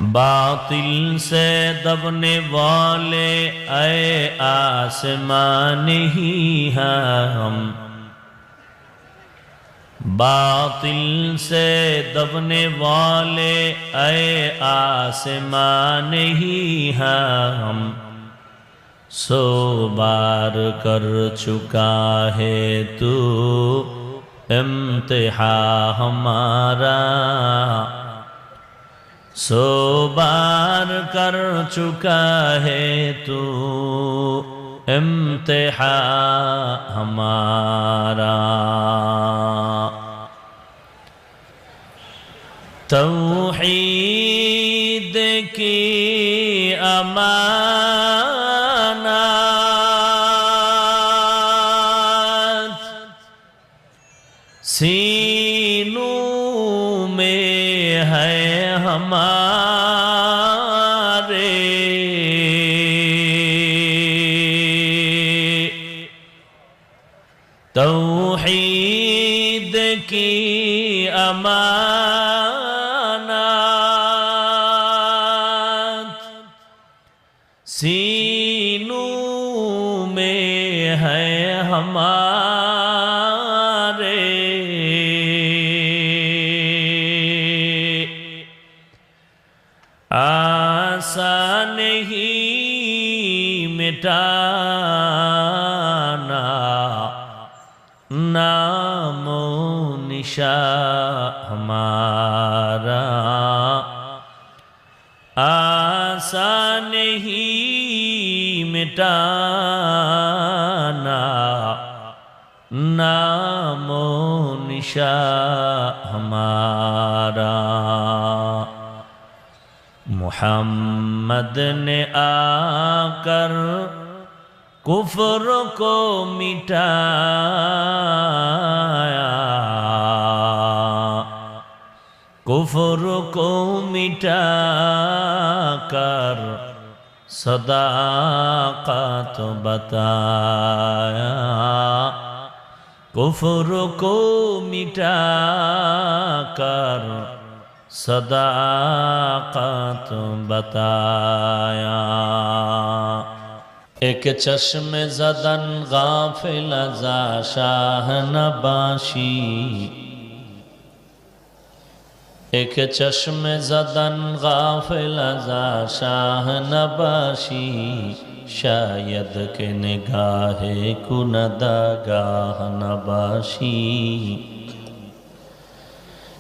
باطل سے دبنے والے اے آسمان ہی ہم، باطل سے دبنے والے اے آسمان ہی ہم، سو بار کر چکا ہے تو امتحان ہمارا، سو بار کر چکا ہے تو امتحان ہمارا۔ توحید کی امانت سینوں میں ہے ہمارے، توحید کی امانت سینوں میں ہے ہمارے، آسان نہیں مٹانا نام و نشان ہمارا، آسان نہیں مٹانا نام و نشان ہمارا۔ محمد نے آ کر کفر کو مٹایا، کفر کو مٹا کر صداقت بتایا، کفر کو مٹا کر صداقت بتایا۔ ایک چشم زدن غافل ازا شاہ نباشی، ایک چشم زدن غافل ازا شاہ نباشی، شاید کہ نگاہ کندگاہ نباشی،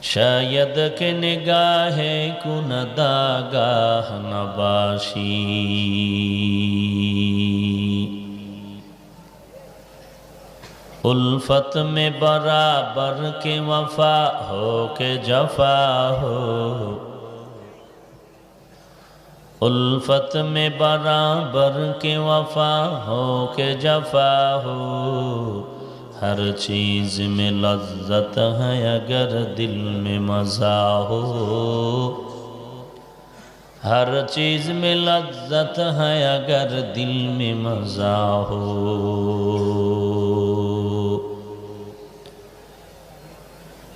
شاید کہ نگاہ کندگاہ نباشی۔ الفت میں برابر کے وفا ہو کہ جفا ہو، الفت میں برابر کے وفا ہو کہ جفا ہو، ہر چیز میں لذت ہے اگر دل میں مزہ ہو، ہر چیز میں لذت ہے اگر دل میں مزہ ہو،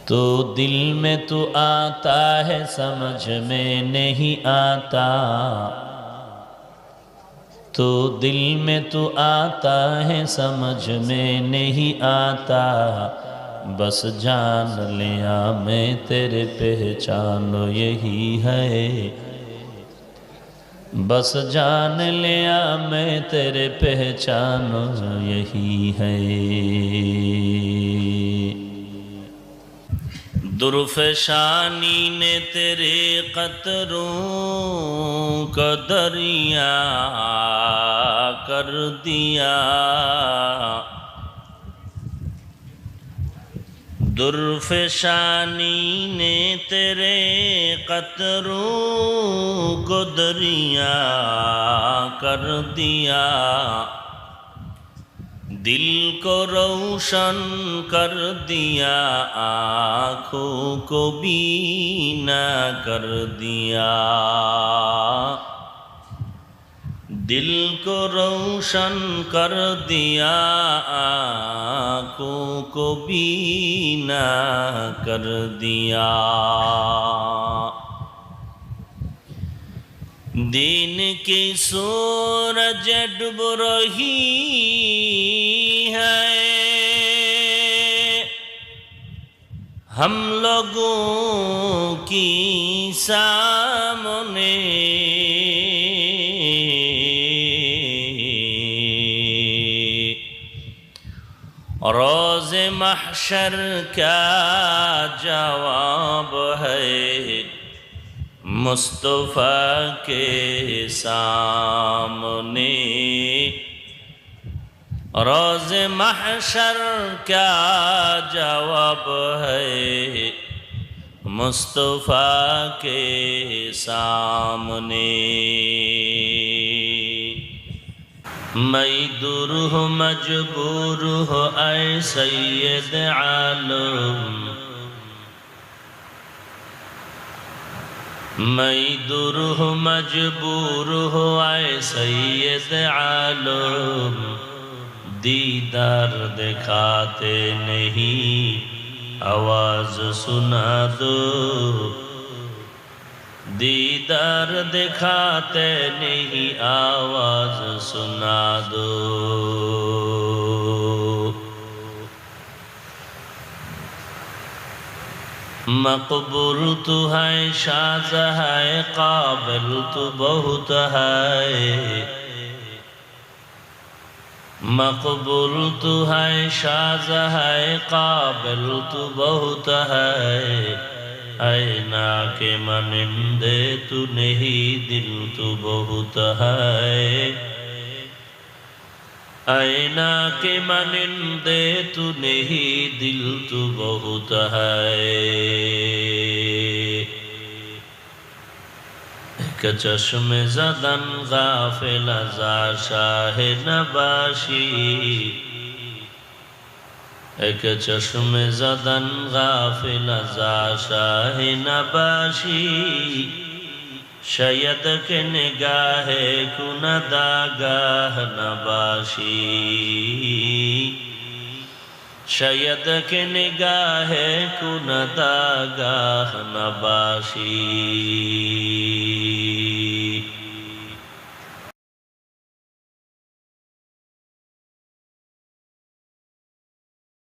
تو دل میں تو آتا ہے سمجھ میں نہیں آتا، تو دل میں تو آتا ہے سمجھ میں نہیں آتا، بس جان لیا میں تیرے پہچان یہی ہے، بس جان لیا میں تیرے پہچان یہی ہے۔ درفشانی نے تیرے قطروں کا دریا کر دیا، درفشانی نے تیرے قطروں کو دریا کر دیا، دل کو روشن کر دیا، آنکھوں کو بینا کر دیا، دل کو روشن کر دیا، آنکھوں کو بینا کر دیا۔ دین کی سورج ڈوب رہی ہے، ہم لوگوں کی سامنے روز محشر کا جواب ہے مصطفیٰ کے سامنے، روز محشر کا جواب ہے مصطفیٰ کے سامنے۔ میں دور ہوں مجبور ہوں اے سید عالم، میں دور ہوں مجبور ہوں اے سید عالم، دیدار دکھاتے نہیں آواز سنا دو، دیدار دکھاتے نہیں آواز سنا دو۔ مقبول تو ہے شاذ ہے قابل تو بہت ہے، مقبول تو ہے شاذ ہے قابل تو بہت ہے، اینا کے منندے تو نہیں دل تو بہت ہے، اینا کے منندے تو نہیں دل تو بہت ہے۔ ایک چشم زدن غافل ازا شاہ نباشی، ایک چشم زدن غافل ازا شاہ نباشی، شاید کہ نگاہ کند آگاہ نباشی، شاید کہ نگاہ کند آگاہ نباشی۔